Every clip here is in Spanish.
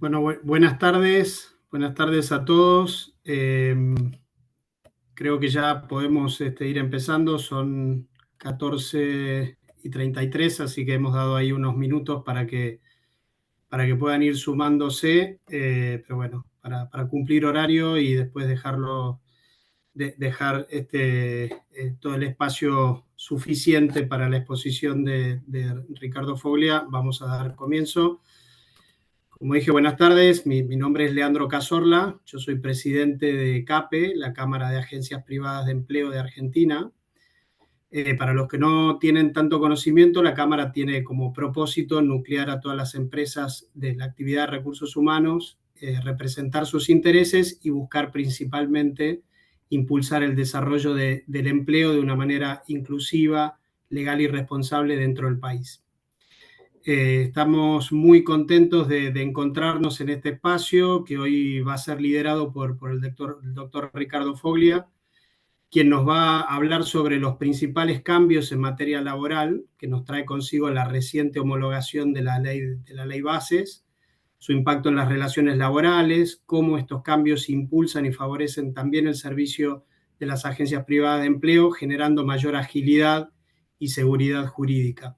Bueno, buenas tardes a todos. Creo que ya podemos ir empezando, son 14:33, así que hemos dado ahí unos minutos para que puedan ir sumándose, pero bueno, para cumplir horario y después dejar todo el espacio suficiente para la exposición de Ricardo Foglia, vamos a dar comienzo. Como dije, buenas tardes. Mi nombre es Leandro Cazorla. Yo soy presidente de CAPE, la Cámara de Agencias Privadas de Empleo de Argentina. Para los que no tienen tanto conocimiento, la Cámara tiene como propósito nuclear a todas las empresas de la actividad de recursos humanos, representar sus intereses y buscar principalmente impulsar el desarrollo del empleo de una manera inclusiva, legal y responsable dentro del país. Estamos muy contentos de encontrarnos en este espacio que hoy va a ser liderado por el doctor Ricardo Foglia, quien nos va a hablar sobre los principales cambios en materia laboral que nos trae consigo la reciente homologación de la ley Bases, su impacto en las relaciones laborales, cómo estos cambios impulsan y favorecen también el servicio de las agencias privadas de empleo, generando mayor agilidad y seguridad jurídica.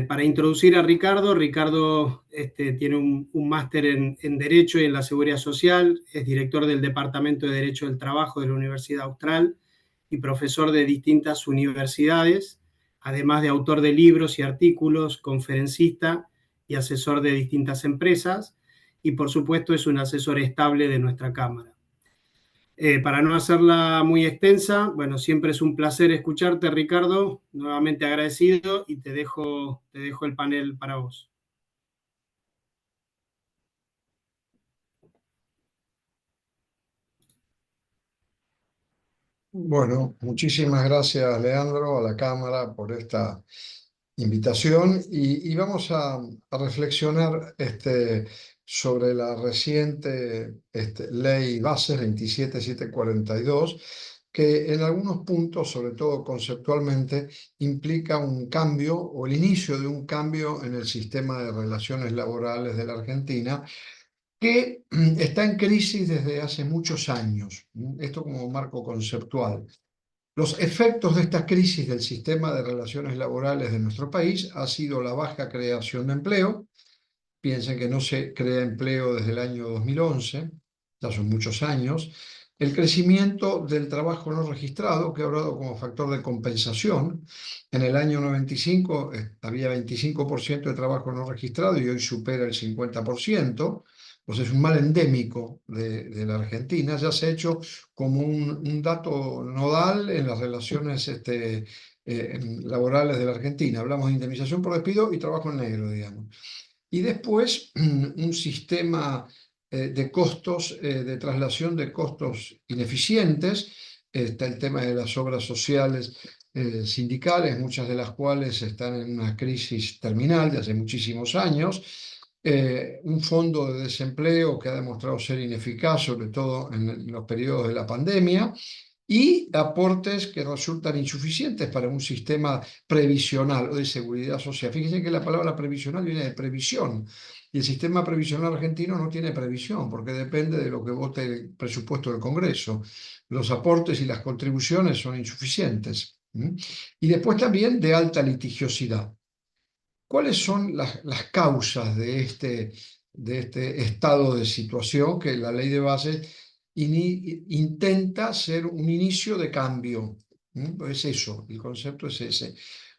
Para introducir a Ricardo tiene un máster en Derecho y en la Seguridad Social, es director del Departamento de Derecho del Trabajo de la Universidad Austral y profesor de distintas universidades, además de autor de libros y artículos, conferencista y asesor de distintas empresas, y por supuesto es un asesor estable de nuestra Cámara. Para no hacerla muy extensa, bueno, siempre es un placer escucharte, Ricardo, nuevamente agradecido y te dejo el panel para vos. Bueno, muchísimas gracias, Leandro, a la Cámara por esta invitación y vamos a reflexionar sobre la reciente ley Bases 27742, que en algunos puntos, sobre todo conceptualmente, implica un cambio o el inicio de un cambio en el sistema de relaciones laborales de la Argentina, que está en crisis desde hace muchos años. Esto como marco conceptual. Los efectos de esta crisis del sistema de relaciones laborales de nuestro país ha sido la baja creación de empleo. Piensen que no se crea empleo desde el año 2011, ya son muchos años. El crecimiento del trabajo no registrado, que ha hablado como factor de compensación. En el año 95 había 25% de trabajo no registrado y hoy supera el 50%. Pues es un mal endémico de la Argentina. Ya se ha hecho como un dato nodal en las relaciones laborales de la Argentina. Hablamos de indemnización por despido y trabajo en negro, digamos. Y después un sistema de costos, de traslación de costos ineficientes. Está el tema de las obras sociales sindicales, muchas de las cuales están en una crisis terminal de hace muchísimos años. Un fondo de desempleo que ha demostrado ser ineficaz, sobre todo en los periodos de la pandemia, y aportes que resultan insuficientes para un sistema previsional o de seguridad social. Fíjense que la palabra previsional viene de previsión, y el sistema previsional argentino no tiene previsión, porque depende de lo que vote el presupuesto del Congreso. Los aportes y las contribuciones son insuficientes. Y después también de alta litigiosidad. ¿Cuáles son las causas de este estado de situación que la ley de bases intenta ser un inicio de cambio? Es eso, el concepto es ese.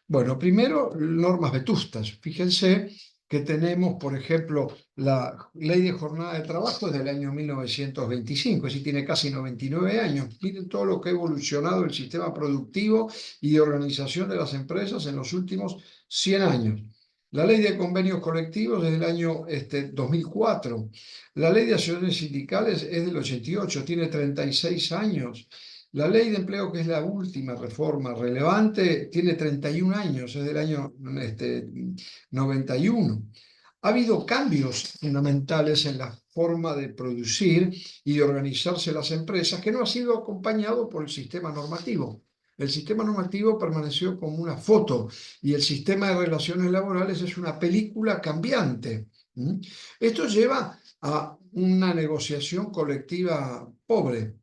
Bueno, primero, normas vetustas. Fíjense que tenemos, por ejemplo, la ley de jornada de trabajo desde el año 1925, es decir, tiene casi 99 años. Miren todo lo que ha evolucionado el sistema productivo y de organización de las empresas en los últimos 100 años. La ley de convenios colectivos desde el año 2004. La ley de asociaciones sindicales es del 88, tiene 36 años. La ley de empleo, que es la última reforma relevante, tiene 31 años, es del año 91. Ha habido cambios fundamentales en la forma de producir y de organizarse las empresas, que no ha sido acompañado por el sistema normativo. El sistema normativo permaneció como una foto y el sistema de relaciones laborales es una película cambiante. ¿Mm? Esto lleva a una negociación colectiva pobre,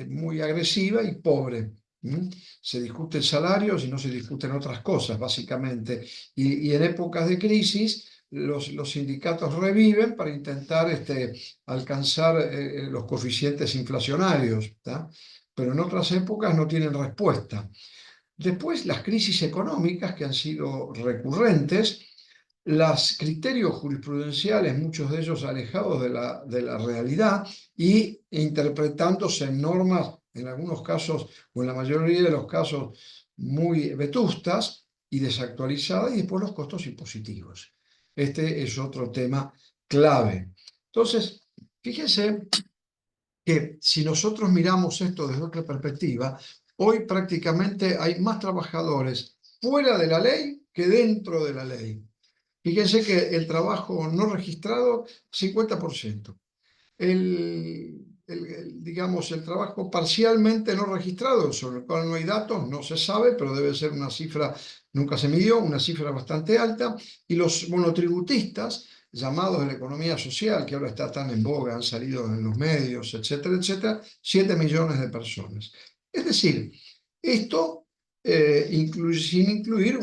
muy agresiva y pobre. ¿Mm? Se discuten salarios y no se discuten otras cosas, básicamente. Y en épocas de crisis, los sindicatos reviven para intentar alcanzar los coeficientes inflacionarios, ¿tá? Pero en otras épocas no tienen respuesta. Después, las crisis económicas que han sido recurrentes, los criterios jurisprudenciales, muchos de ellos alejados de la realidad y interpretándose en normas, en algunos casos o en la mayoría de los casos, muy vetustas y desactualizadas, y después los costos impositivos. Este es otro tema clave. Entonces, fíjense que si nosotros miramos esto desde otra perspectiva, hoy prácticamente hay más trabajadores fuera de la ley que dentro de la ley. Fíjense que el trabajo no registrado, 50%. Digamos, el trabajo parcialmente no registrado, sobre el cual no hay datos, no se sabe, pero debe ser una cifra, nunca se midió, una cifra bastante alta, y los monotributistas, llamados de la economía social, que ahora está tan en boga, han salido en los medios, etcétera, etcétera, 7 millones de personas. Es decir, esto sin incluir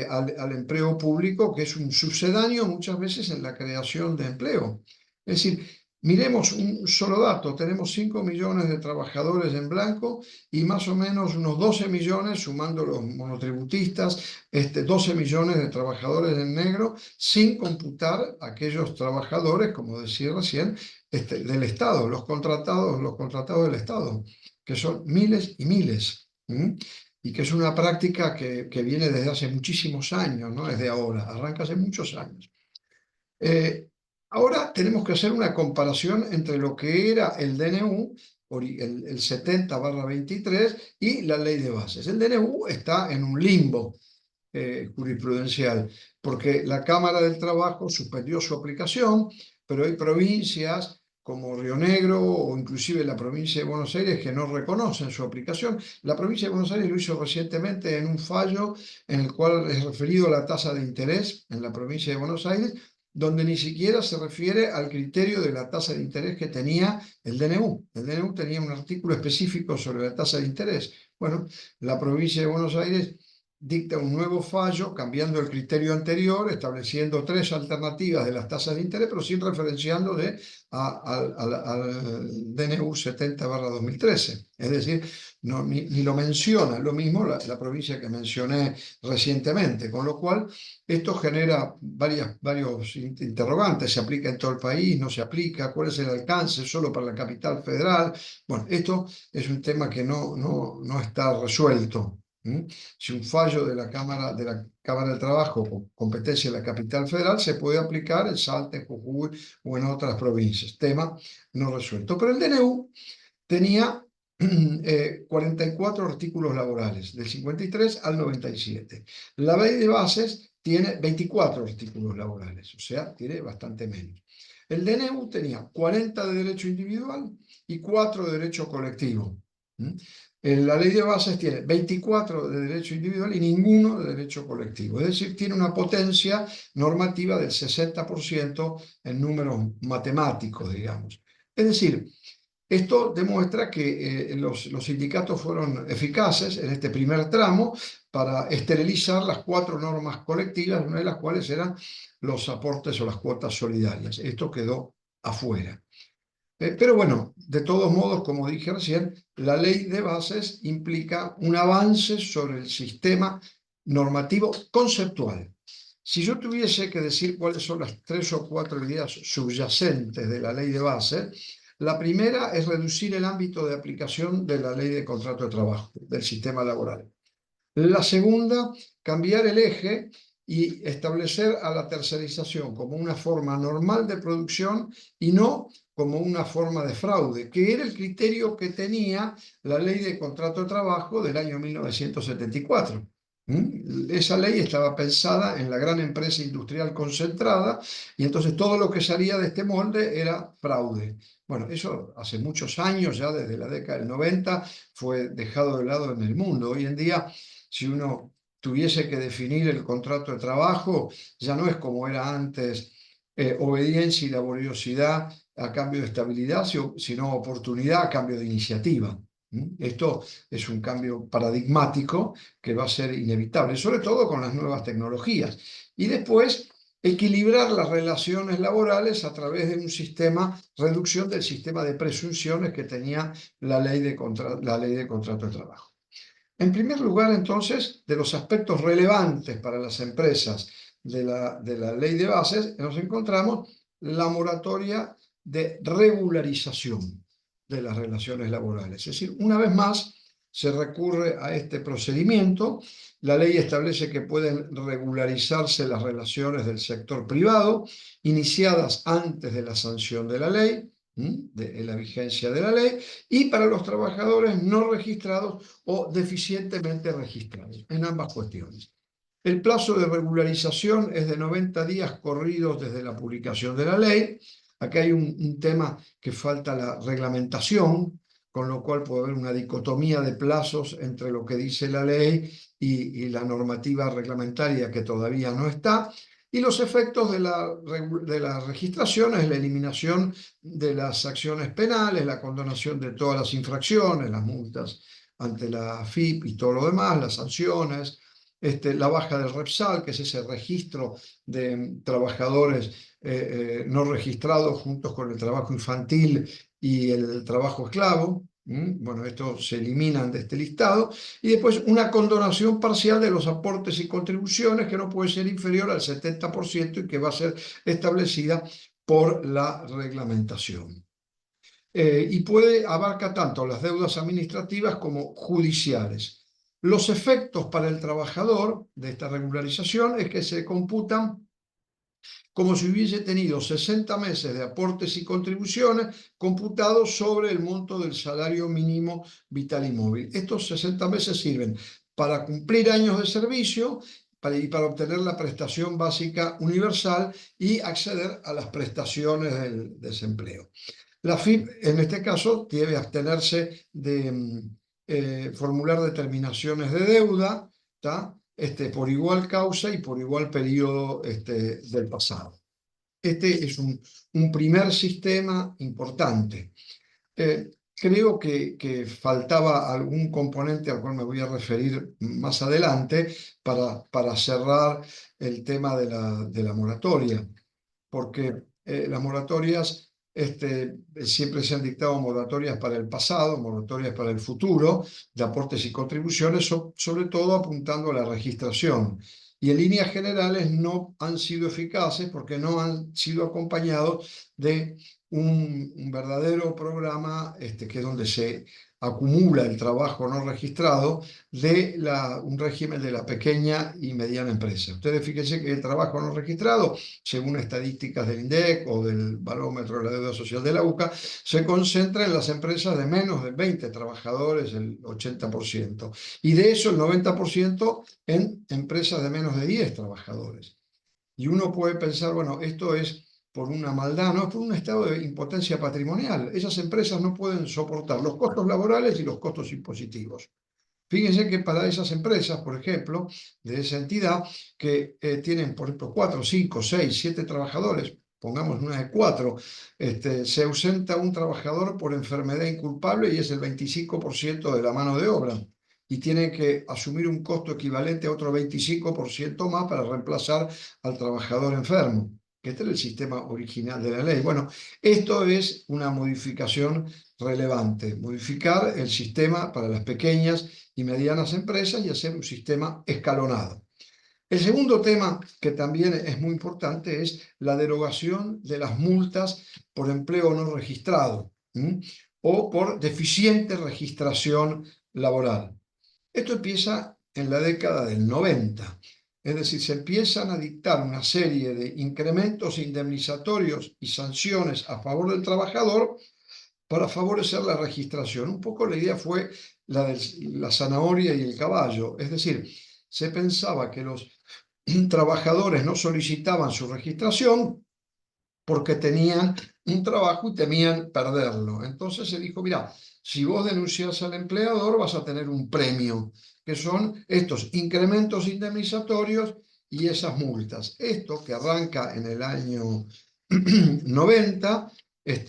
al empleo público, que es un sucedáneo muchas veces en la creación de empleo. Es decir, miremos un solo dato, tenemos 5 millones de trabajadores en blanco y más o menos unos 12 millones, sumando los monotributistas, 12 millones de trabajadores en negro, sin computar aquellos trabajadores, como decía recién, del Estado, los contratados del Estado, que son miles y miles. Y que es una práctica que viene desde hace muchísimos años, no es de ahora, arranca hace muchos años. Ahora tenemos que hacer una comparación entre lo que era el DNU, el 70/23, y la ley de bases. El DNU está en un limbo jurisprudencial, porque la Cámara del Trabajo suspendió su aplicación, pero hay provincias como Río Negro o inclusive la provincia de Buenos Aires que no reconocen su aplicación. La provincia de Buenos Aires lo hizo recientemente en un fallo en el cual es referido a la tasa de interés en la provincia de Buenos Aires, donde ni siquiera se refiere al criterio de la tasa de interés que tenía el DNU. El DNU tenía un artículo específico sobre la tasa de interés. Bueno, la provincia de Buenos Aires dicta un nuevo fallo cambiando el criterio anterior, estableciendo 3 alternativas de las tasas de interés, pero sin referenciando al DNU 70/2013. Es decir, ni lo menciona, lo mismo la provincia que mencioné recientemente, con lo cual esto genera varios interrogantes. ¿Se aplica en todo el país? ¿No se aplica? ¿Cuál es el alcance? ¿Solo para la capital federal? Bueno, esto es un tema que no está resuelto. Si un fallo de la Cámara del Trabajo con competencia de la capital federal se puede aplicar en Salta, en Jujuy o en otras provincias. Tema no resuelto. Pero el DNU tenía 44 artículos laborales, del 53 al 97. La ley de bases tiene 24 artículos laborales, o sea, tiene bastante menos. El DNU tenía 40 de derecho individual y 4 de derecho colectivo. La ley de bases tiene 24 de derecho individual y ninguno de derecho colectivo. Es decir, tiene una potencia normativa del 60% en números matemáticos, digamos. Es decir, esto demuestra que los sindicatos fueron eficaces en este primer tramo para esterilizar las 4 normas colectivas, una de las cuales eran los aportes o las cuotas solidarias. Esto quedó afuera. Pero bueno, de todos modos, como dije recién, la ley de bases implica un avance sobre el sistema normativo conceptual. Si yo tuviese que decir cuáles son las 3 o 4 ideas subyacentes de la ley de bases, la primera es reducir el ámbito de aplicación de la ley de contrato de trabajo, del sistema laboral. La segunda, cambiar el eje y establecer a la tercerización como una forma normal de producción y no como una forma de fraude, que era el criterio que tenía la ley de contrato de trabajo del año 1974. Esa ley estaba pensada en la gran empresa industrial concentrada y entonces todo lo que salía de este molde era fraude. Bueno, eso hace muchos años, ya desde la década del 90, fue dejado de lado en el mundo. Hoy en día, si uno tuviese que definir el contrato de trabajo, ya no es como era antes obediencia y laboriosidad a cambio de estabilidad, sino oportunidad a cambio de iniciativa. Esto es un cambio paradigmático que va a ser inevitable, sobre todo con las nuevas tecnologías. Y después, equilibrar las relaciones laborales a través de un sistema, reducción del sistema de presunciones que tenía la ley de contrato de trabajo. En primer lugar, entonces, de los aspectos relevantes para las empresas de la ley de bases, nos encontramos la moratoria de regularización de las relaciones laborales. Es decir, una vez más se recurre a este procedimiento. La ley establece que pueden regularizarse las relaciones del sector privado iniciadas antes de la sanción de la ley, de la vigencia de la ley, y para los trabajadores no registrados o deficientemente registrados, en ambas cuestiones. El plazo de regularización es de 90 días corridos desde la publicación de la ley. Acá hay un tema que falta la reglamentación, con lo cual puede haber una dicotomía de plazos entre lo que dice la ley y la normativa reglamentaria que todavía no está. Y los efectos de la registración es la eliminación de las acciones penales, la condonación de todas las infracciones, las multas ante la AFIP y todo lo demás, las sanciones, la baja del REPSAL, que es ese registro de trabajadores no registrados juntos con el trabajo infantil y el trabajo esclavo. Bueno, estos se eliminan de este listado. Y después una condonación parcial de los aportes y contribuciones que no puede ser inferior al 70% y que va a ser establecida por la reglamentación. Y abarca tanto las deudas administrativas como judiciales. Los efectos para el trabajador de esta regularización es que se computan como si hubiese tenido 60 meses de aportes y contribuciones computados sobre el monto del salario mínimo vital y móvil. Estos 60 meses sirven para cumplir años de servicio y para obtener la prestación básica universal y acceder a las prestaciones del desempleo. La FIP, en este caso, debe abstenerse de formular determinaciones de deuda, por igual causa y por igual periodo del pasado. Este es un primer sistema importante. Creo que faltaba algún componente al cual me voy a referir más adelante para cerrar el tema de la moratoria, porque las moratorias siempre se han dictado moratorias para el pasado, moratorias para el futuro, de aportes y contribuciones, sobre todo apuntando a la registración. Y en líneas generales no han sido eficaces porque no han sido acompañados de un verdadero programa que es donde se acumula el trabajo no registrado de un régimen de la pequeña y mediana empresa. Ustedes fíjense que el trabajo no registrado, según estadísticas del INDEC o del barómetro de la deuda social de la UCA, se concentra en las empresas de menos de 20 trabajadores, el 80%, y de eso el 90% en empresas de menos de 10 trabajadores. Y uno puede pensar, bueno, esto es por una maldad, no, es por un estado de impotencia patrimonial. Esas empresas no pueden soportar los costos laborales y los costos impositivos. Fíjense que para esas empresas, por ejemplo, de esa entidad, que tienen, por ejemplo, 4, 5, 6, 7 trabajadores, pongamos una de 4, se ausenta un trabajador por enfermedad inculpable y es el 25% de la mano de obra. Y tienen que asumir un costo equivalente a otro 25% más para reemplazar al trabajador enfermo. Este era el sistema original de la ley. Bueno, esto es una modificación relevante, modificar el sistema para las pequeñas y medianas empresas y hacer un sistema escalonado. El segundo tema que también es muy importante es la derogación de las multas por empleo no registrado o por deficiente registración laboral. Esto empieza en la década del 90. Es decir, se empiezan a dictar una serie de incrementos indemnizatorios y sanciones a favor del trabajador para favorecer la registración. Un poco la idea fue la de la zanahoria y el caballo. Es decir, se pensaba que los trabajadores no solicitaban su registración porque tenían un trabajo y temían perderlo. Entonces se dijo, mira, si vos denuncias al empleador vas a tener un premio, que son estos incrementos indemnizatorios y esas multas. Esto que arranca en el año 90,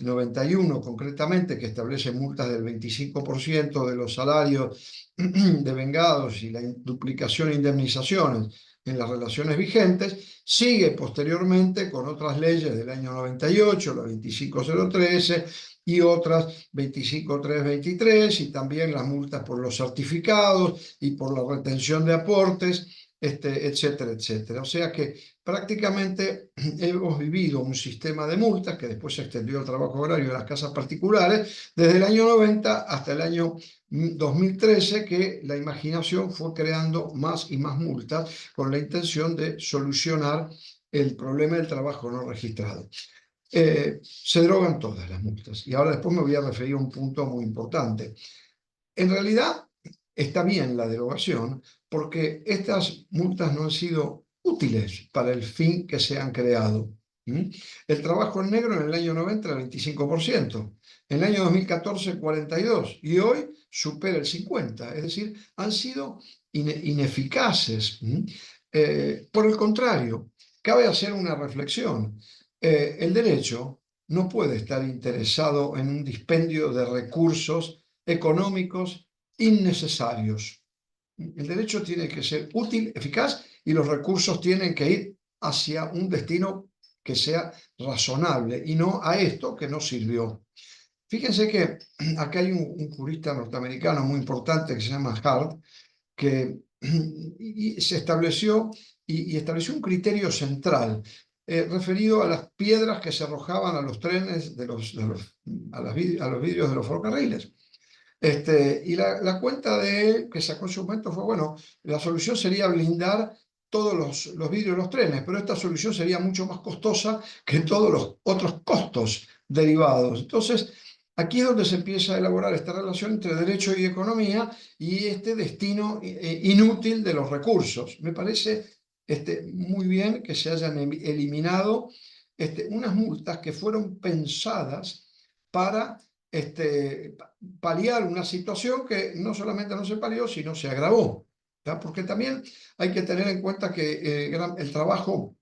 91 concretamente, que establece multas del 25% de los salarios devengados y la duplicación de indemnizaciones en las relaciones vigentes, sigue posteriormente con otras leyes del año 98, la 25013 y otras 25323, y también las multas por los certificados y por la retención de aportes, etcétera, etcétera. O sea que prácticamente hemos vivido un sistema de multas que después se extendió al trabajo agrario de las casas particulares desde el año 90 hasta el año 2013, que la imaginación fue creando más y más multas con la intención de solucionar el problema del trabajo no registrado. Se drogan todas las multas. Y ahora después me voy a referir a un punto muy importante. En realidad está bien la derogación porque estas multas no han sido útiles para el fin que se han creado. El trabajo en negro en el año 90 era 25%, en el año 2014 42% y hoy supera el 50%. Es decir, han sido ineficaces. Por el contrario, cabe hacer una reflexión. El derecho no puede estar interesado en un dispendio de recursos económicos innecesarios. El derecho tiene que ser útil, eficaz, y los recursos tienen que ir hacia un destino que sea razonable y no a esto que no sirvió. Fíjense que acá hay un jurista norteamericano muy importante que se llama Hart, que se estableció y estableció un criterio central referido a las piedras que se arrojaban a los trenes a los vidrios de los ferrocarriles. Y la cuenta de él que sacó en su momento fue, bueno, la solución sería blindar todos los vidrios de los trenes, pero esta solución sería mucho más costosa que todos los otros costos derivados. Entonces, aquí es donde se empieza a elaborar esta relación entre derecho y economía y este destino inútil de los recursos. Me parece muy bien que se hayan eliminado unas multas que fueron pensadas para paliar una situación que no solamente no se palió, sino se agravó. ¿Ya? Porque también hay que tener en cuenta que el trabajo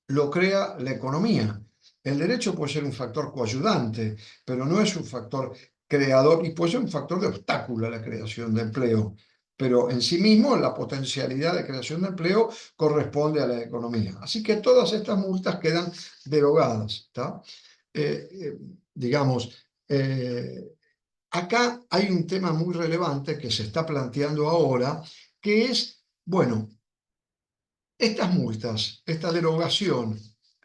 lo crea la economía. El derecho puede ser un factor coayudante, pero no es un factor creador y puede ser un factor de obstáculo a la creación de empleo. Pero en sí mismo la potencialidad de creación de empleo corresponde a la economía. Así que todas estas multas quedan derogadas. Digamos, acá hay un tema muy relevante que se está planteando ahora, que es, bueno, estas multas, esta derogación,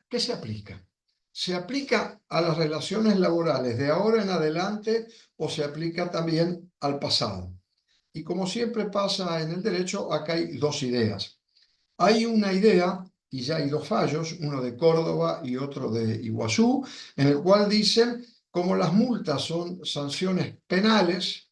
¿qué se aplica? ¿Se aplica a las relaciones laborales de ahora en adelante o se aplica también al pasado? Y como siempre pasa en el derecho, acá hay dos ideas. Hay una idea, y ya hay dos fallos, uno de Córdoba y otro de Iguazú, en el cual dicen, como las multas son sanciones penales,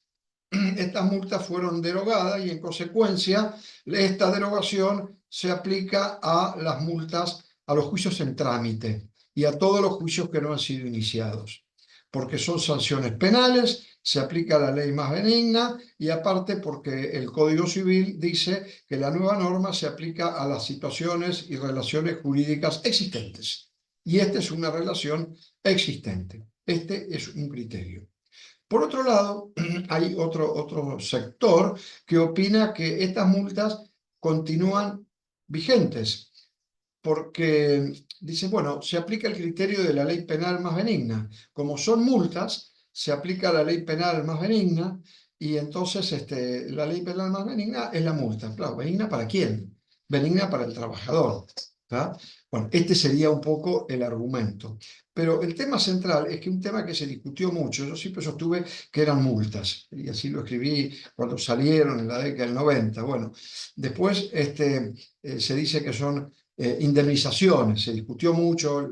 estas multas fueron derogadas y en consecuencia esta derogación se aplica a las multas, a los juicios en trámite y a todos los juicios que no han sido iniciados, porque son sanciones penales, se aplica la ley más benigna y aparte porque el Código Civil dice que la nueva norma se aplica a las situaciones y relaciones jurídicas existentes. Y esta es una relación existente. Este es un criterio. Por otro lado, hay otro sector que opina que estas multas continúan vigentes, porque dicen, bueno, se aplica el criterio de la ley penal más benigna. Como son multas, se aplica la ley penal más benigna y entonces la ley penal más benigna es la multa. Claro, ¿benigna para quién? Benigna para el trabajador. ¿Tá? Bueno, este sería un poco el argumento. Pero el tema central es que un tema que se discutió mucho, yo siempre sostuve que eran multas, y así lo escribí cuando salieron en la década del 90. Bueno, después se dice que son indemnizaciones, se discutió mucho,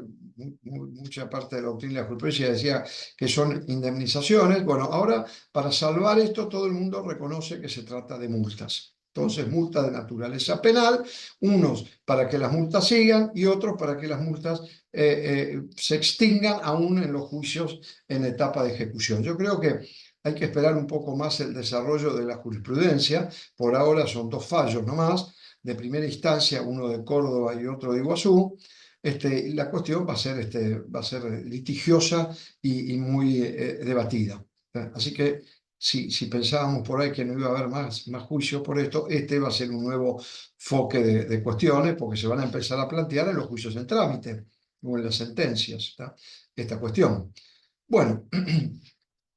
mucha parte de la doctrina de la jurisprudencia decía que son indemnizaciones. Bueno, ahora para salvar esto todo el mundo reconoce que se trata de multas. Entonces, multas de naturaleza penal, unos para que las multas sigan y otros para que las multas se extingan aún en los juicios en etapa de ejecución. Yo creo que hay que esperar un poco más el desarrollo de la jurisprudencia. Por ahora son dos fallos nomás, de primera instancia, uno de Córdoba y otro de Iguazú. La cuestión va a ser litigiosa y muy debatida. Así que si pensábamos por ahí que no iba a haber más juicios por esto, este va a ser un nuevo foque de cuestiones, porque se van a empezar a plantear en los juicios en trámite o en las sentencias, esta cuestión. Bueno,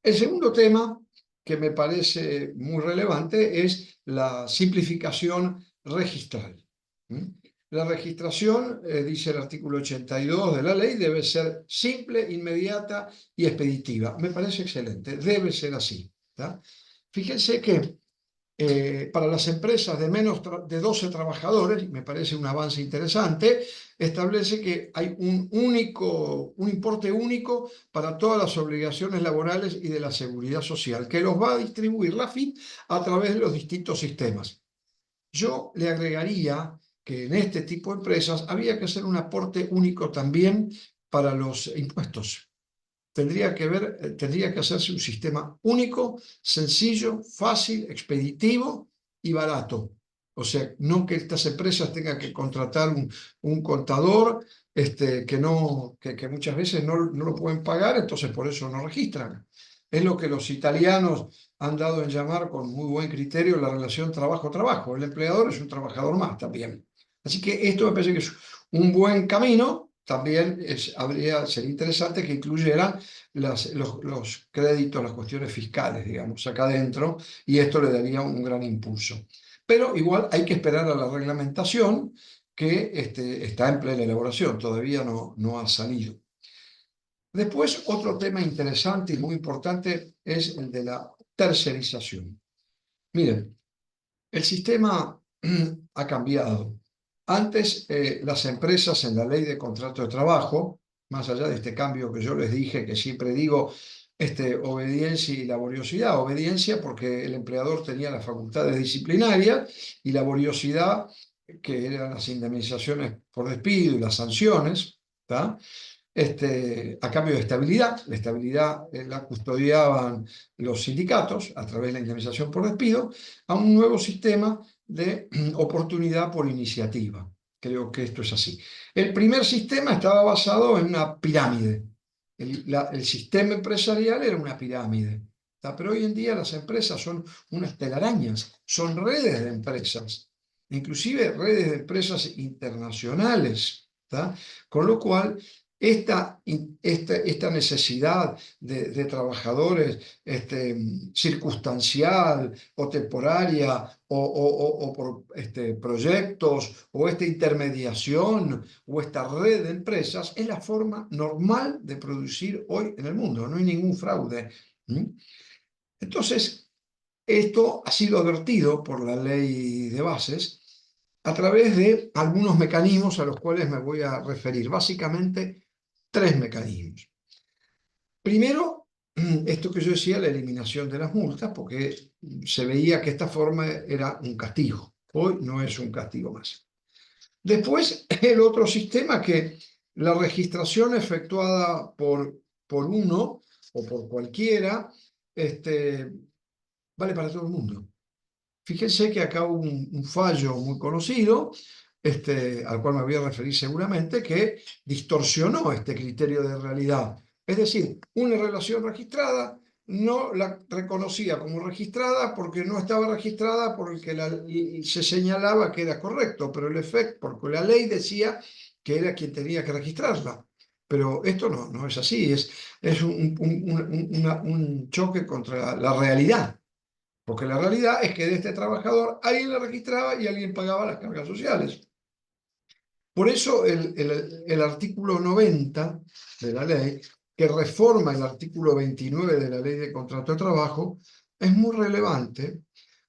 el segundo tema que me parece muy relevante es la simplificación registral. La registración, dice el artículo 82 de la ley, debe ser simple, inmediata y expeditiva. Me parece excelente, debe ser así. Fíjense que para las empresas de menos de 12 trabajadores, me parece un avance interesante, establece que hay un importe único para todas las obligaciones laborales y de la seguridad social, que los va a distribuir la AFIP a través de los distintos sistemas. Yo le agregaría que en este tipo de empresas había que hacer un aporte único también para los impuestos. Tendría que hacerse un sistema único, sencillo, fácil, expeditivo y barato. O sea, no que estas empresas tengan que contratar un contador que muchas veces no lo pueden pagar, entonces por eso no registran. Es lo que los italianos han dado en llamar con muy buen criterio la relación trabajo-trabajo. El empleador es un trabajador más también. Así que esto me parece que es un buen camino. También sería interesante que incluyeran los créditos, las cuestiones fiscales, digamos, acá adentro, y esto le daría un gran impulso. Pero igual hay que esperar a la reglamentación que está en plena elaboración, todavía no ha salido. Después, otro tema interesante y muy importante es el de la tercerización. Miren, el sistema ha cambiado. Antes, las empresas en la ley de contrato de trabajo, más allá de este cambio que yo les dije, que siempre digo, obediencia y laboriosidad. Obediencia porque el empleador tenía las facultades disciplinarias y laboriosidad, que eran las indemnizaciones por despido y las sanciones, ¿tá? A cambio de estabilidad. La estabilidad la custodiaban los sindicatos a través de la indemnización por despido, a un nuevo sistema de oportunidad por iniciativa. Creo que esto es así. El primer sistema estaba basado en una pirámide. El sistema empresarial era una pirámide. Pero hoy en día las empresas son unas telarañas, son redes de empresas, inclusive redes de empresas internacionales. Con lo cual, esta necesidad de trabajadores circunstancial o temporaria o por proyectos o esta intermediación o esta red de empresas es la forma normal de producir hoy en el mundo. No hay ningún fraude. Entonces, esto ha sido advertido por la ley de bases a través de algunos mecanismos a los cuales me voy a referir. Básicamente, 3 mecanismos. Primero, esto que yo decía, la eliminación de las multas, porque se veía que esta forma era un castigo. Hoy no es un castigo más. Después, el otro sistema, que la registración efectuada por uno o por cualquiera vale para todo el mundo. Fíjense que acá hubo un fallo muy conocido, al cual me voy a referir seguramente, que distorsionó este criterio de realidad. Es decir, una relación registrada no la reconocía como registrada porque no estaba registrada porque se señalaba que era correcto, pero el efecto, porque la ley decía que era quien tenía que registrarla. Pero esto no es así, es un choque contra la realidad. Porque la realidad es que de este trabajador alguien le registraba y alguien pagaba las cargas sociales. Por eso el artículo 90 de la ley, que reforma el artículo 29 de la ley de contrato de trabajo, es muy relevante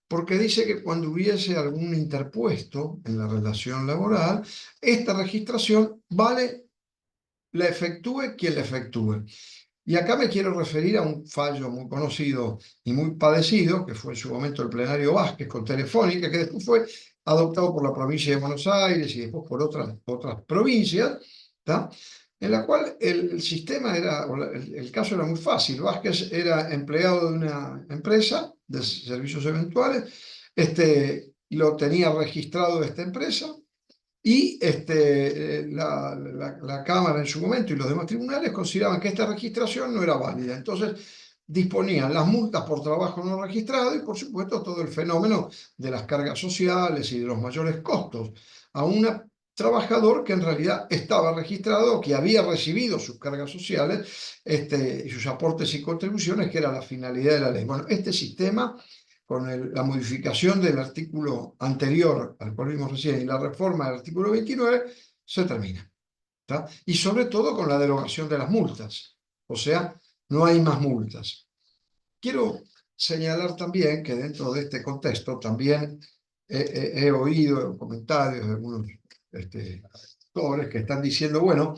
porque dice que cuando hubiese algún interpuesto en la relación laboral, esta registración la efectúe quien la efectúe. Y acá me quiero referir a un fallo muy conocido y muy padecido, que fue en su momento el plenario Vázquez con Telefónica, que después fue adoptado por la provincia de Buenos Aires y después por otras provincias, en la cual el sistema el caso era muy fácil. Vázquez era empleado de una empresa de servicios eventuales, y lo tenía registrado esta empresa, y la Cámara en su momento y los demás tribunales consideraban que esta registración no era válida. Entonces disponían las multas por trabajo no registrado y, por supuesto, todo el fenómeno de las cargas sociales y de los mayores costos a un trabajador que en realidad estaba registrado, que había recibido sus cargas sociales y sus aportes y contribuciones, que era la finalidad de la ley. Bueno, este sistema, con la modificación del artículo anterior al cual vimos recién y la reforma del artículo 29, se termina. ¿Tá? Y sobre todo con la derogación de las multas. O sea, no hay más multas. Quiero señalar también que dentro de este contexto también he oído comentarios de algunos autores que están diciendo, bueno,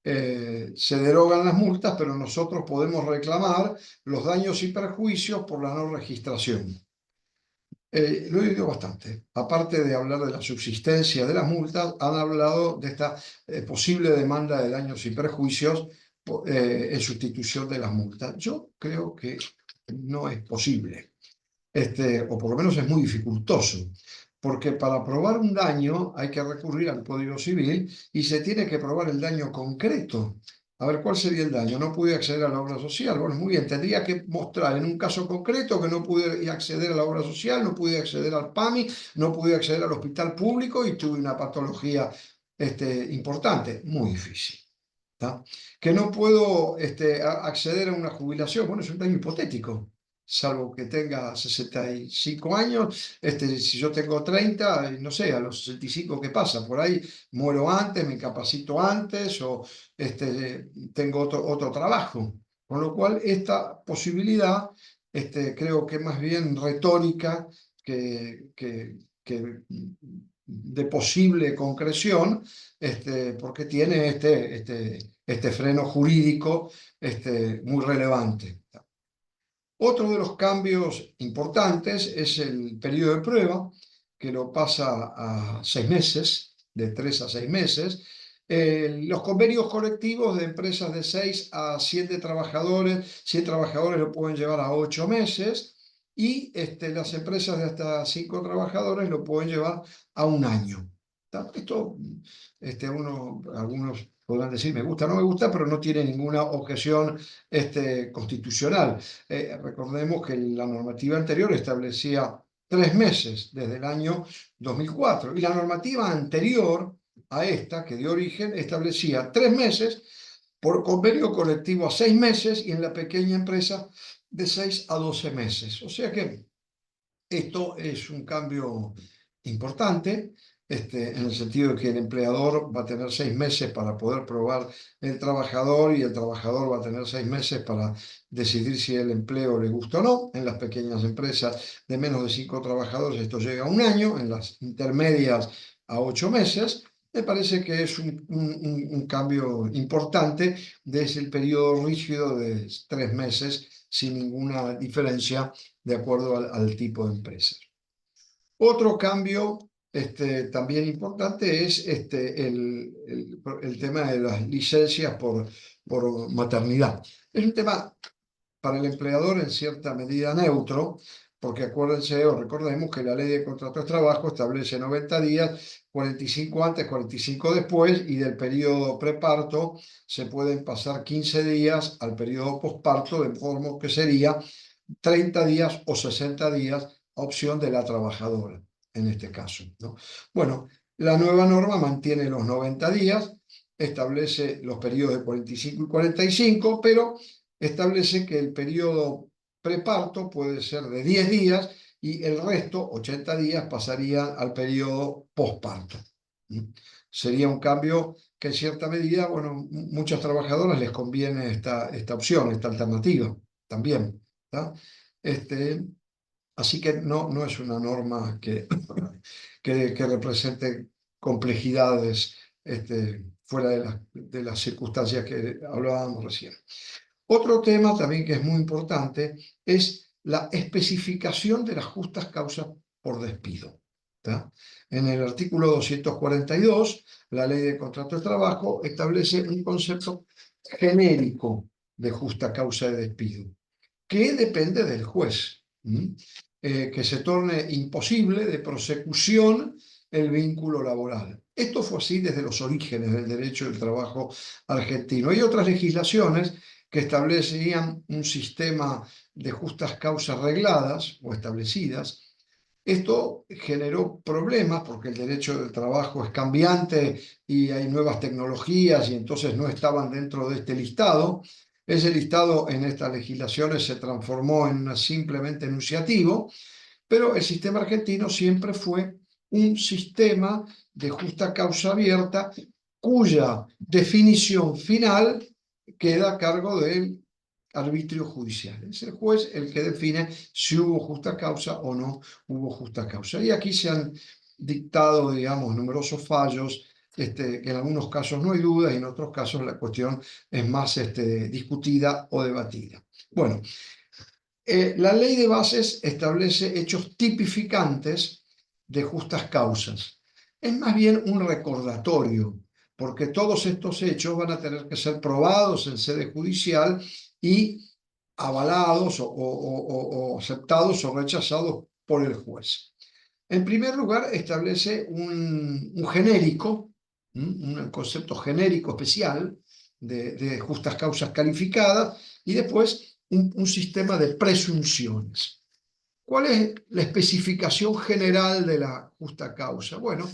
se derogan las multas, pero nosotros podemos reclamar los daños y perjuicios por la no registración. Lo he oído bastante. Aparte de hablar de la subsistencia de las multas, han hablado de esta posible demanda de daños y perjuicios en sustitución de las multas. Yo creo que no es posible, o por lo menos es muy dificultoso, porque para probar un daño hay que recurrir al Código Civil y se tiene que probar el daño concreto. A ver, ¿cuál sería el daño? No pude acceder a la obra social. Bueno, muy bien, tendría que mostrar en un caso concreto que no pude acceder a la obra social, no pude acceder al PAMI, no pude acceder al hospital público y tuve una patología importante. Muy difícil. ¿Tá? Que no puedo acceder a una jubilación. Bueno, es un daño hipotético, salvo que tenga 65 años. Si yo tengo 30, no sé, a los 65, ¿qué pasa? Por ahí muero antes, me incapacito antes o tengo otro trabajo. Con lo cual, esta posibilidad creo que más bien retórica que de posible concreción, porque tiene este freno jurídico muy relevante. Otro de los cambios importantes es el periodo de prueba, que lo pasa a 6 meses, de 3 a 6 meses. Los convenios colectivos de empresas de 6 a 7 trabajadores, 100 trabajadores lo pueden llevar a 8 meses, y las empresas de hasta 5 trabajadores lo pueden llevar a 1 año. Esto, algunos podrán decir me gusta o no me gusta, pero no tiene ninguna objeción constitucional. Recordemos que la normativa anterior establecía 3 meses desde el año 2004, y la normativa anterior a esta, que dio origen, establecía 3 meses por convenio colectivo a 6 meses y en la pequeña empresa de 6 a 12 meses. O sea que esto es un cambio importante, en el sentido de que el empleador va a tener 6 meses para poder probar el trabajador y el trabajador va a tener 6 meses para decidir si el empleo le gusta o no. En las pequeñas empresas de menos de 5 trabajadores esto llega a 1 año, en las intermedias a 8 meses. Me parece que es un cambio importante desde el periodo rígido de 3 meses sin ninguna diferencia de acuerdo al tipo de empresa. Otro cambio también importante es el tema de las licencias por maternidad. Es un tema para el empleador en cierta medida neutro, porque acuérdense o recordemos que la ley de contratos de trabajo establece 90 días, 45 antes, 45 después, y del periodo preparto se pueden pasar 15 días al periodo posparto, de forma que sería 30 días o 60 días a opción de la trabajadora, en este caso, ¿no? Bueno, la nueva norma mantiene los 90 días, establece los periodos de 45 y 45, pero establece que el periodo preparto puede ser de 10 días y el resto, 80 días, pasaría al periodo posparto. Sería un cambio que en cierta medida, bueno, muchas trabajadoras les conviene esta opción, esta alternativa también, ¿tá? Así que no es una norma que represente complejidades fuera de las circunstancias que hablábamos recién. Otro tema también que es muy importante es la especificación de las justas causas por despido. ¿Tá? En el artículo 242, la Ley de Contrato de Trabajo establece un concepto genérico de justa causa de despido, que depende del juez. que se torne imposible de prosecución el vínculo laboral. Esto fue así desde los orígenes del derecho del trabajo argentino. Hay otras legislaciones que establecían un sistema de justas causas regladas o establecidas. Esto generó problemas porque el derecho del trabajo es cambiante y hay nuevas tecnologías y entonces no estaban dentro de este listado. Ese listado en estas legislaciones se transformó en simplemente enunciativo, pero el sistema argentino siempre fue un sistema de justa causa abierta cuya definición final queda a cargo del arbitrio judicial. Es el juez el que define si hubo justa causa o no hubo justa causa. Y aquí se han dictado, digamos, numerosos fallos, que en algunos casos no hay dudas y en otros casos la cuestión es más discutida o debatida. Bueno, la ley de bases establece hechos tipificantes de justas causas. Es más bien un recordatorio, porque todos estos hechos van a tener que ser probados en sede judicial y avalados o aceptados o rechazados por el juez. En primer lugar, establece un genérico, un concepto genérico especial de justas causas calificadas y después un sistema de presunciones. ¿Cuál es la especificación general de la justa causa? Bueno,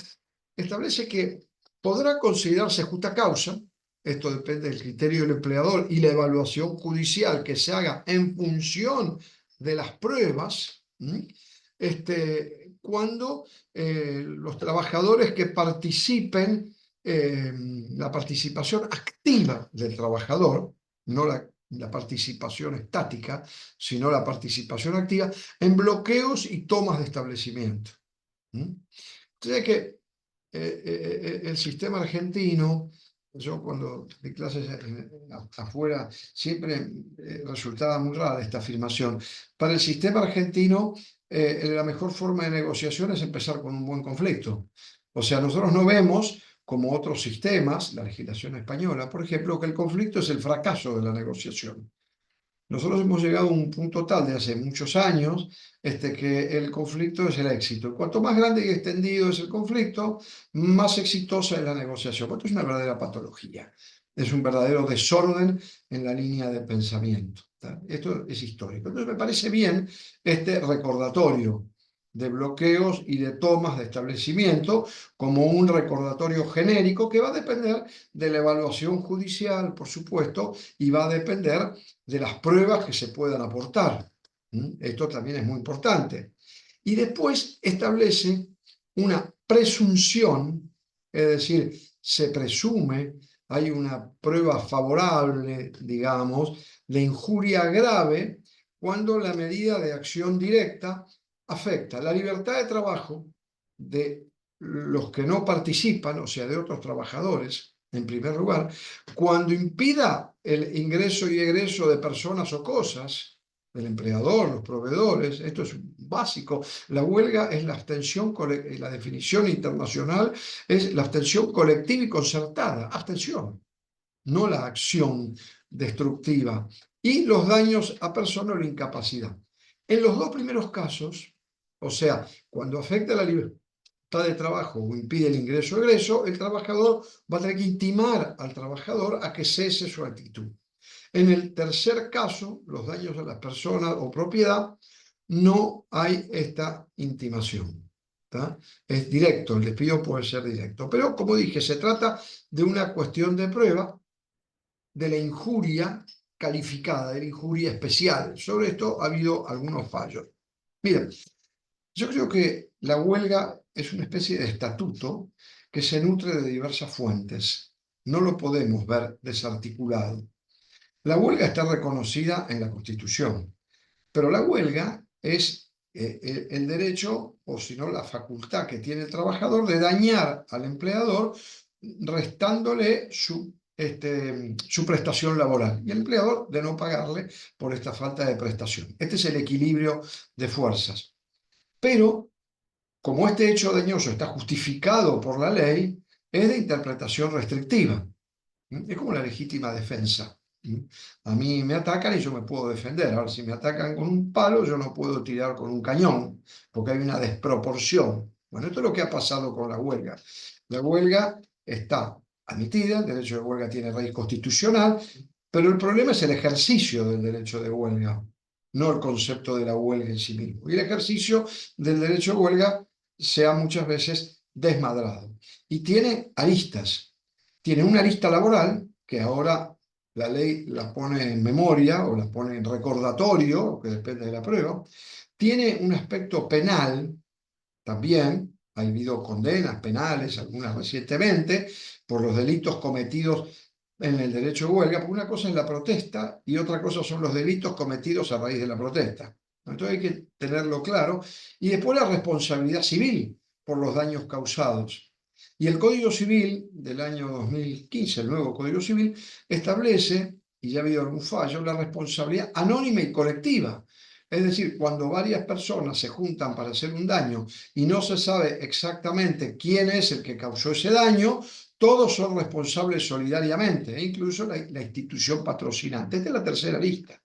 establece que podrá considerarse justa causa, esto depende del criterio del empleador y la evaluación judicial que se haga en función de las pruebas, cuando los trabajadores que participen, la participación activa del trabajador, no la participación estática, sino la participación activa en bloqueos y tomas de establecimiento. Entonces, que el sistema argentino, yo cuando di clases afuera, siempre resultaba muy rara esta afirmación. Para el sistema argentino, la mejor forma de negociación es empezar con un buen conflicto. O sea, nosotros no vemos, como otros sistemas, la legislación española, por ejemplo, que el conflicto es el fracaso de la negociación. Nosotros hemos llegado a un punto tal de hace muchos años que el conflicto es el éxito. Cuanto más grande y extendido es el conflicto, más exitosa es la negociación. Esto es una verdadera patología. Es un verdadero desorden en la línea de pensamiento. Esto es histórico. Entonces me parece bien este recordatorio de bloqueos y de tomas de establecimiento como un recordatorio genérico que va a depender de la evaluación judicial, por supuesto, y va a depender de las pruebas que se puedan aportar. Esto también es muy importante. Y después establece una presunción, es decir, se presume, hay una prueba favorable, digamos, de injuria grave cuando la medida de acción directa afecta la libertad de trabajo de los que no participan, o sea, de otros trabajadores, en primer lugar, cuando impida el ingreso y egreso de personas o cosas, del empleador, los proveedores, esto es básico. La huelga es la abstención, la definición internacional es la abstención colectiva y concertada, abstención, no la acción destructiva, y los daños a persona o la incapacidad. En los dos primeros casos, o sea, cuando afecta la libertad de trabajo o impide el ingreso-egreso, el trabajador va a tener que intimar al trabajador a que cese su actitud. En el tercer caso, los daños a las personas o propiedad, no hay esta intimación. Es directo, el despido puede ser directo. Pero, como dije, se trata de una cuestión de prueba de la injuria calificada, de la injuria especial. Sobre esto ha habido algunos fallos. Miren, yo creo que la huelga es una especie de estatuto que se nutre de diversas fuentes. No lo podemos ver desarticulado. La huelga está reconocida en la Constitución, pero la huelga es el derecho, o si no la facultad que tiene el trabajador de dañar al empleador restándole su prestación laboral y el empleador de no pagarle por esta falta de prestación. Este es el equilibrio de fuerzas. Pero, como este hecho dañoso está justificado por la ley, es de interpretación restrictiva. Es como la legítima defensa. A mí me atacan y yo me puedo defender. Ahora, si me atacan con un palo, yo no puedo tirar con un cañón, porque hay una desproporción. Bueno, esto es lo que ha pasado con la huelga. La huelga está admitida, el derecho de huelga tiene raíz constitucional, pero el problema es el ejercicio del derecho de huelga, no el concepto de la huelga en sí mismo. Y el ejercicio del derecho de huelga se ha muchas veces desmadrado. Y tiene aristas. Tiene una arista laboral, que ahora la ley la pone en memoria o la pone en recordatorio, que depende de la prueba. Tiene un aspecto penal también. Ha habido condenas penales, algunas recientemente, por los delitos cometidos en el derecho de huelga, porque una cosa es la protesta y otra cosa son los delitos cometidos a raíz de la protesta. Entonces hay que tenerlo claro. Y después la responsabilidad civil por los daños causados. Y el Código Civil del año 2015, el nuevo Código Civil, establece, y ya ha habido algún fallo, la responsabilidad anónima y colectiva. Es decir, cuando varias personas se juntan para hacer un daño y no se sabe exactamente quién es el que causó ese daño, todos son responsables solidariamente, incluso la institución patrocinante. Esta es la tercera lista.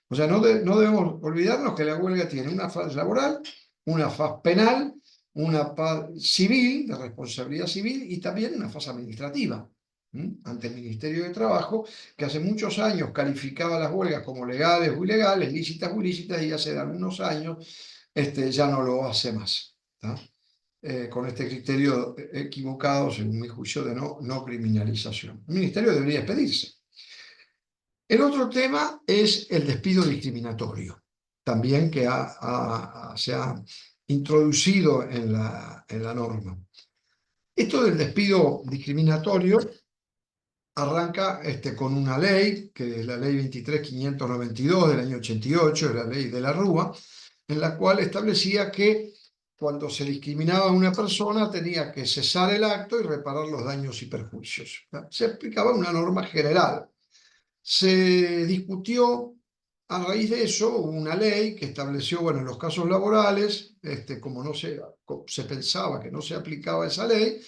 O sea, no debemos olvidarnos que la huelga tiene una fase laboral, una fase penal, una fase civil, de responsabilidad civil, y también una fase administrativa ante el Ministerio de Trabajo, que hace muchos años calificaba las huelgas como legales o ilegales, lícitas o ilícitas, y hace algunos años ya no lo hace más. Con este criterio equivocado, según mi juicio, de no criminalización. El Ministerio debería expedirse. El otro tema es el despido discriminatorio, también que se ha introducido en la norma. Esto del despido discriminatorio arranca con una ley, que es la ley 23.592 del año 88, es la ley de la Rúa, en la cual establecía que cuando se discriminaba a una persona tenía que cesar el acto y reparar los daños y perjuicios. Se aplicaba una norma general. Se discutió, a raíz de eso, hubo una ley que estableció, bueno, en los casos laborales, como se pensaba que no se aplicaba esa ley,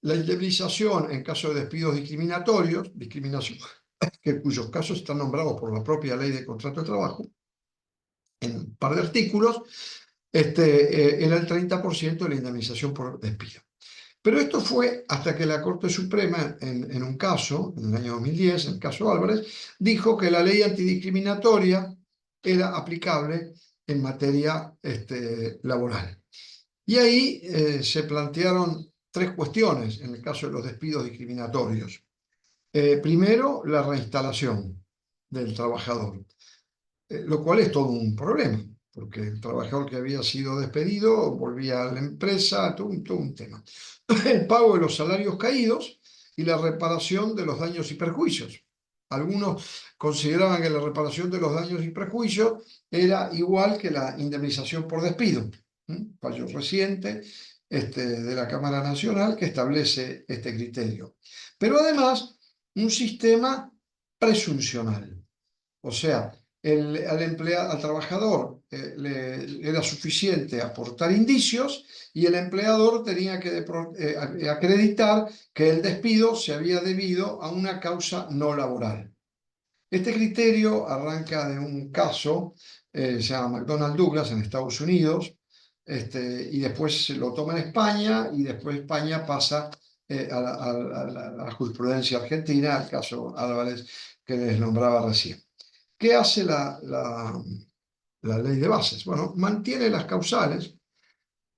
la indemnización en caso de despidos discriminatorios, discriminación, cuyos casos están nombrados por la propia ley de contrato de trabajo, en un par de artículos, era el 30% de la indemnización por despido. Pero esto fue hasta que la Corte Suprema, en un caso, en el año 2010, en el caso Álvarez, dijo que la ley antidiscriminatoria era aplicable en materia laboral. Y ahí se plantearon tres cuestiones en el caso de los despidos discriminatorios. Primero, la reinstalación del trabajador, lo cual es todo un problema, porque el trabajador que había sido despedido volvía a la empresa, todo un tema. El pago de los salarios caídos y la reparación de los daños y perjuicios. Algunos consideraban que la reparación de los daños y perjuicios era igual que la indemnización por despido. Fallo reciente de la Cámara Nacional que establece este criterio. Pero además, un sistema presuncional. O sea, al trabajador le era suficiente aportar indicios y el empleador tenía que acreditar que el despido se había debido a una causa no laboral. Este criterio arranca de un caso, se llama McDonnell Douglas en Estados Unidos, y después se lo toma en España y después España pasa a la jurisprudencia argentina, al caso Álvarez que les nombraba recién. ¿Qué hace la ley de bases? Bueno, mantiene las causales,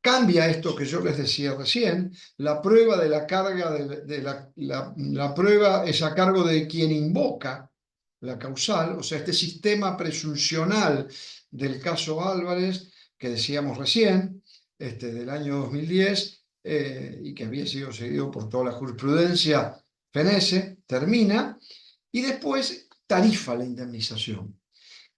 cambia esto que yo les decía recién, la prueba de la carga, la prueba es a cargo de quien invoca la causal, o sea, este sistema presuncional del caso Álvarez, que decíamos recién, del año 2010, y que había sido seguido por toda la jurisprudencia FENESE, termina, y después tarifa la indemnización.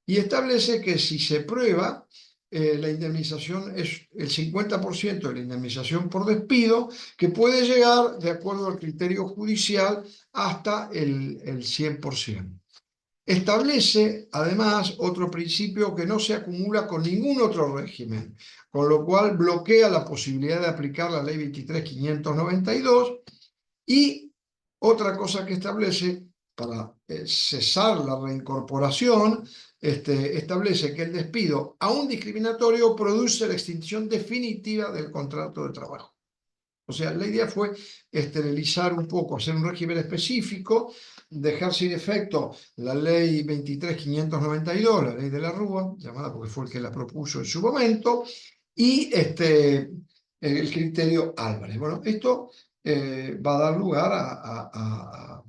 Y establece que si se prueba, la indemnización es el 50% de la indemnización por despido, que puede llegar, de acuerdo al criterio judicial, hasta el 100%. Establece, además, otro principio que no se acumula con ningún otro régimen, con lo cual bloquea la posibilidad de aplicar la ley 23.592, y otra cosa que establece, para cesar la reincorporación, establece que el despido, aún discriminatorio, produce la extinción definitiva del contrato de trabajo. O sea, la idea fue esterilizar un poco, hacer un régimen específico, dejar sin efecto la ley 23.592, la ley de la Rúa, llamada porque fue el que la propuso en su momento, y el criterio Álvarez. Bueno, esto va a dar lugar a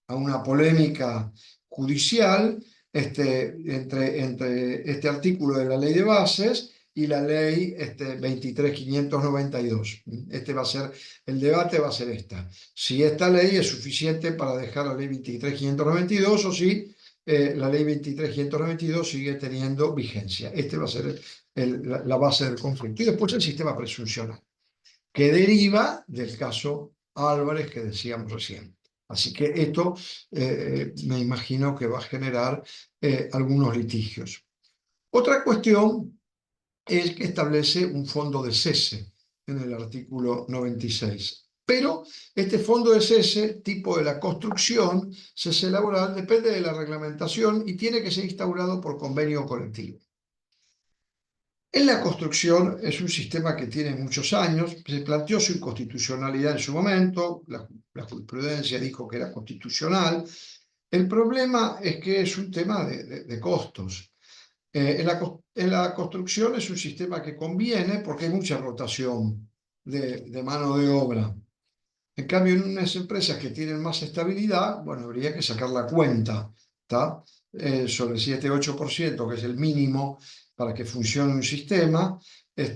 una polémica judicial entre este artículo de la ley de bases y la ley 23.592. Va a ser, el debate va a ser si esta ley es suficiente para dejar la ley 23.592 o si la ley 23.592 sigue teniendo vigencia. Va a ser la base del conflicto. Y después el sistema presuncional, que deriva del caso Álvarez que decíamos recién. Así que esto me imagino que va a generar algunos litigios. Otra cuestión es que establece un fondo de cese en el artículo 96. Pero este fondo de cese, tipo de la construcción, cese laboral, depende de la reglamentación y tiene que ser instaurado por convenio colectivo. En la construcción es un sistema que tiene muchos años, se planteó su inconstitucionalidad en su momento, la jurisprudencia dijo que era constitucional. El problema es que es un tema de costos. En la construcción es un sistema que conviene porque hay mucha rotación de mano de obra. En cambio, en unas empresas que tienen más estabilidad, bueno, habría que sacar la cuenta, ¿tá? Sobre el 7-8%, que es el mínimo para que funcione un sistema, es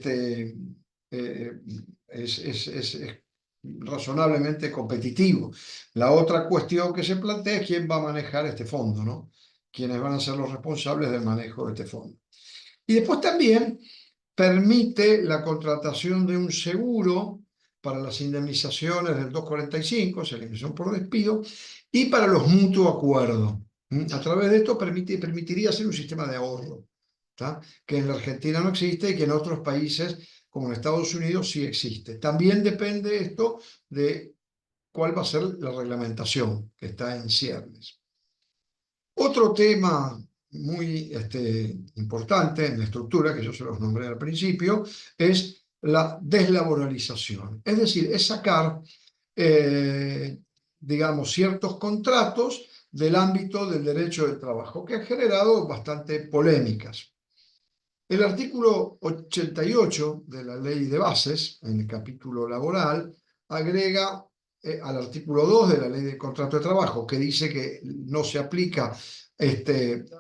razonablemente competitivo. La otra cuestión que se plantea es quién va a manejar este fondo, ¿no? Quiénes van a ser los responsables del manejo de este fondo. Y después también permite la contratación de un seguro para las indemnizaciones del 245, o sea, la indemnización por despido, y para los mutuos acuerdos. A través de esto permitiría hacer un sistema de ahorro, ¿tá? Que en la Argentina no existe y que en otros países, como en Estados Unidos, sí existe. También depende esto de cuál va a ser la reglamentación que está en ciernes. Otro tema muy importante en la estructura, que yo se los nombré al principio, es la deslaboralización. Es decir, es sacar, digamos, ciertos contratos del ámbito del derecho del trabajo, que ha generado bastante polémicas. El artículo 88 de la Ley de Bases, en el capítulo laboral, agrega al artículo 2 de la Ley de Contrato de Trabajo, que dice que no se aplica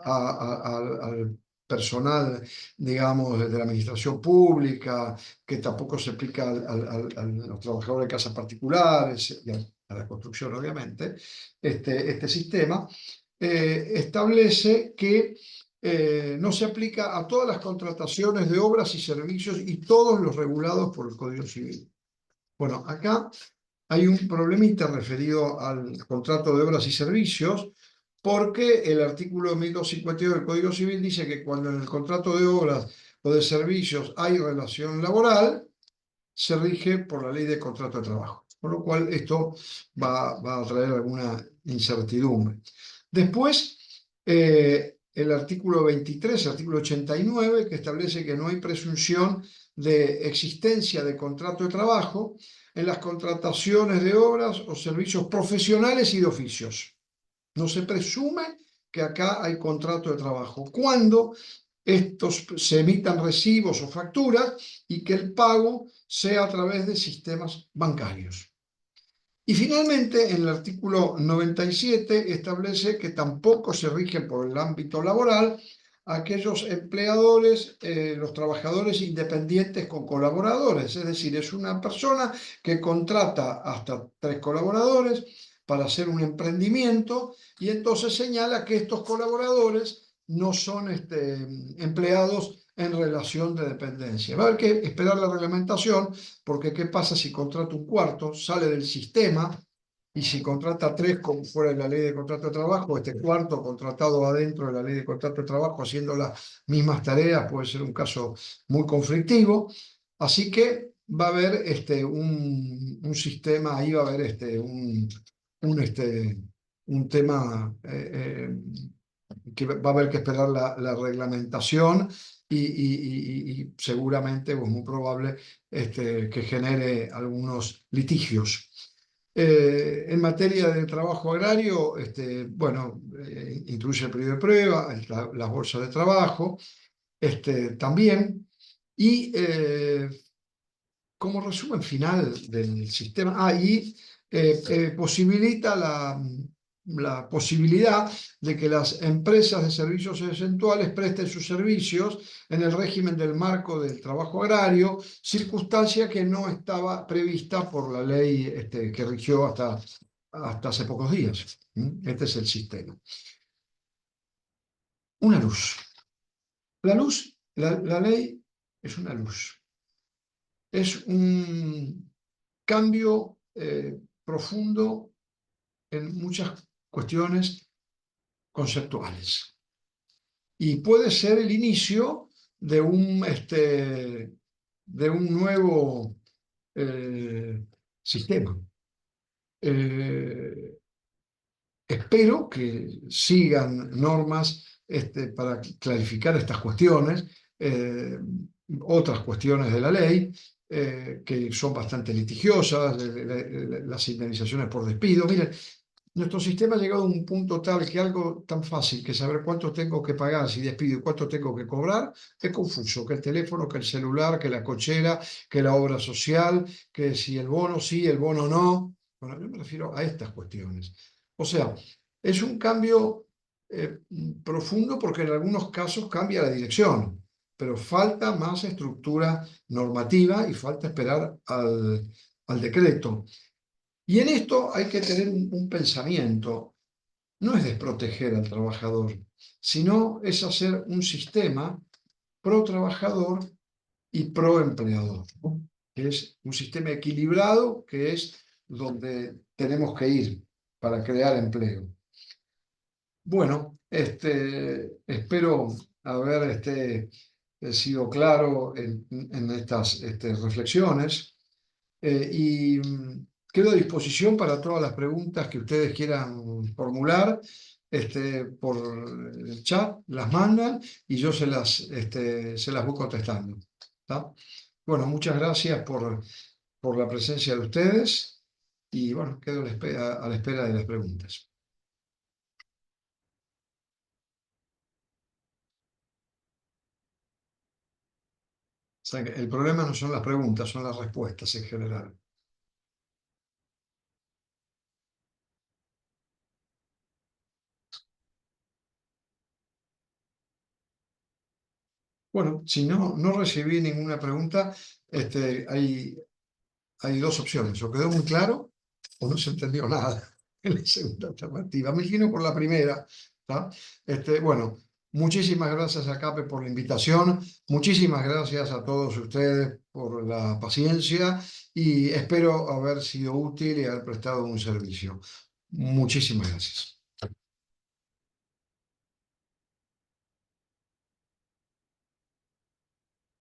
al personal, digamos, de la administración pública, que tampoco se aplica a los trabajadores de casas particulares y a la construcción, obviamente. Este sistema establece que no se aplica a todas las contrataciones de obras y servicios y todos los regulados por el Código Civil. Bueno, acá hay un problemita referido al contrato de obras y servicios, porque el artículo 1252 del Código Civil dice que cuando en el contrato de obras o de servicios hay relación laboral, se rige por la ley de contrato de trabajo. Por lo cual esto va a traer alguna incertidumbre. Después, el artículo 23, artículo 89, que establece que no hay presunción de existencia de contrato de trabajo en las contrataciones de obras o servicios profesionales y de oficios. No se presume que acá hay contrato de trabajo cuando estos se emitan recibos o facturas y que el pago sea a través de sistemas bancarios. Y finalmente, en el artículo 97 establece que tampoco se rigen por el ámbito laboral aquellos empleadores, los trabajadores independientes con colaboradores. Es decir, es una persona que contrata hasta 3 colaboradores para hacer un emprendimiento y entonces señala que estos colaboradores no son empleados en relación de dependencia. Va a haber que esperar la reglamentación, porque ¿qué pasa si contrata un cuarto, sale del sistema, y si contrata 3 como fuera de la ley de contrato de trabajo, este cuarto contratado adentro de la ley de contrato de trabajo haciendo las mismas tareas puede ser un caso muy conflictivo? Así que va a haber un sistema, ahí va a haber un tema que va a haber que esperar la reglamentación y seguramente, pues muy probable, que genere algunos litigios. En materia de trabajo agrario, bueno, incluye el periodo de prueba, las bolsas de trabajo, también. Y como resumen final del sistema, posibilita la posibilidad de que las empresas de servicios eventuales presten sus servicios en el régimen del marco del trabajo agrario, circunstancia que no estaba prevista por la ley que rigió hasta hace pocos días. Este es el sistema. Una luz. La luz, la ley es una luz. Es un cambio profundo en muchas cuestiones conceptuales. Y puede ser el inicio de un nuevo sistema. Espero que sigan normas para clarificar estas cuestiones, otras cuestiones de la ley, que son bastante litigiosas, las indemnizaciones por despido. Miren, nuestro sistema ha llegado a un punto tal que algo tan fácil que saber cuánto tengo que pagar si despido y cuánto tengo que cobrar es confuso, que el teléfono, que el celular, que la cochera, que la obra social, que si el bono sí, el bono no. Bueno, yo me refiero a estas cuestiones. O sea, es un cambio profundo porque en algunos casos cambia la dirección, pero falta más estructura normativa y falta esperar al decreto. Y en esto hay que tener un pensamiento. No es desproteger al trabajador, sino es hacer un sistema pro trabajador y pro empleador, ¿no? Que es un sistema equilibrado, que es donde tenemos que ir para crear empleo. Bueno, espero haber sido claro en estas reflexiones. Y quedo a disposición para todas las preguntas que ustedes quieran formular. Por el chat las mandan y yo se las voy contestando. ¿Tá? Bueno, muchas gracias por la presencia de ustedes y bueno, quedo a la espera de las preguntas. O sea, el problema no son las preguntas, son las respuestas en general. Bueno, si no recibí ninguna pregunta, hay dos opciones, o quedó muy claro o no se entendió nada en la segunda alternativa. Me inclino por la primera. ¿Tá? Bueno, muchísimas gracias a CAPE por la invitación, muchísimas gracias a todos ustedes por la paciencia y espero haber sido útil y haber prestado un servicio. Muchísimas gracias.